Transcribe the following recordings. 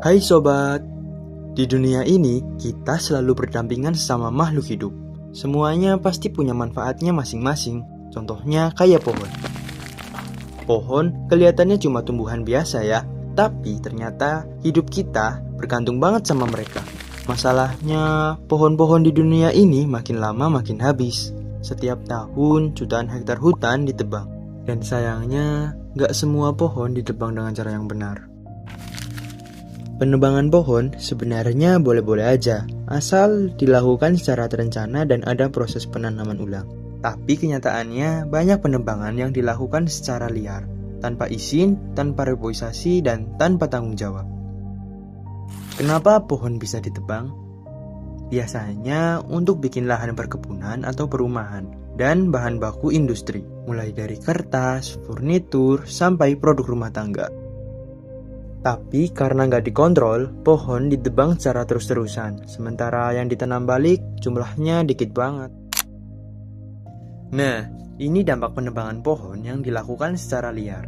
Hai sobat, di dunia ini kita selalu berdampingan sesama makhluk hidup. Semuanya pasti punya manfaatnya masing-masing. Contohnya kayak pohon. Pohon kelihatannya cuma tumbuhan biasa ya, tapi ternyata hidup kita bergantung banget sama mereka. Masalahnya, pohon-pohon di dunia ini makin lama makin habis. Setiap tahun jutaan hektar hutan ditebang. Dan sayangnya, gak semua pohon ditebang dengan cara yang benar. Penebangan pohon sebenarnya boleh-boleh aja, asal dilakukan secara terencana dan ada proses penanaman ulang. Tapi kenyataannya banyak penebangan yang dilakukan secara liar, tanpa izin, tanpa reboisasi, dan tanpa tanggung jawab. Kenapa pohon bisa ditebang? Biasanya untuk bikin lahan perkebunan atau perumahan, dan bahan baku industri, mulai dari kertas, furnitur, sampai produk rumah tangga. Tapi karena nggak dikontrol, pohon ditebang secara terus-terusan, sementara yang ditanam balik jumlahnya dikit banget. Nah, ini dampak penebangan pohon yang dilakukan secara liar.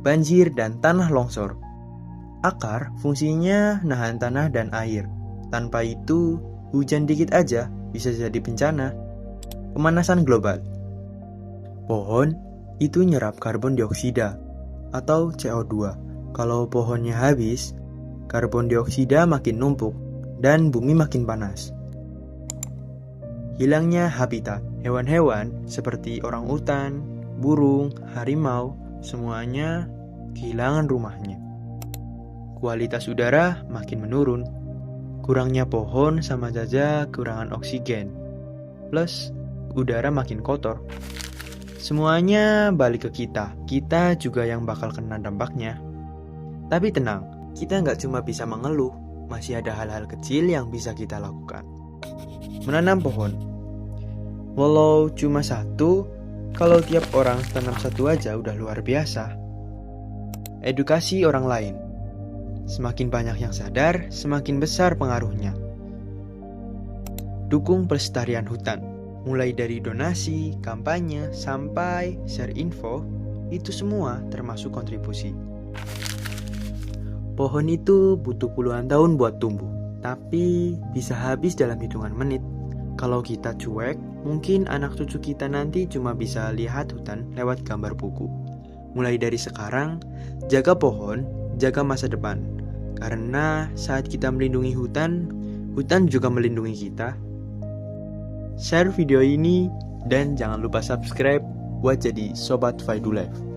Banjir dan tanah longsor. Akar fungsinya nahan tanah dan air. Tanpa itu, hujan dikit aja bisa jadi bencana. Pemanasan global. Pohon itu nyerap karbon dioksida atau CO2. Kalau pohonnya habis, karbon dioksida makin numpuk dan bumi makin panas. Hilangnya habitat. Hewan-hewan seperti orangutan, burung, harimau, semuanya kehilangan rumahnya. Kualitas udara makin menurun. Kurangnya pohon sama saja kekurangan oksigen. Plus, udara makin kotor. Semuanya balik ke kita. Kita juga yang bakal kena dampaknya. Tapi tenang, kita nggak cuma bisa mengeluh, masih ada hal-hal kecil yang bisa kita lakukan. Menanam pohon. Walau cuma satu, kalau tiap orang tanam satu aja udah luar biasa. Edukasi orang lain. Semakin banyak yang sadar, semakin besar pengaruhnya. Dukung pelestarian hutan. Mulai dari donasi, kampanye, sampai share info, itu semua termasuk kontribusi. Pohon itu butuh puluhan tahun buat tumbuh, tapi bisa habis dalam hitungan menit. Kalau kita cuek, mungkin anak cucu kita nanti cuma bisa lihat hutan lewat gambar buku. Mulai dari sekarang, jaga pohon, jaga masa depan. Karena saat kita melindungi hutan, hutan juga melindungi kita. Share video ini dan jangan lupa subscribe buat jadi Sobat Faidu Life.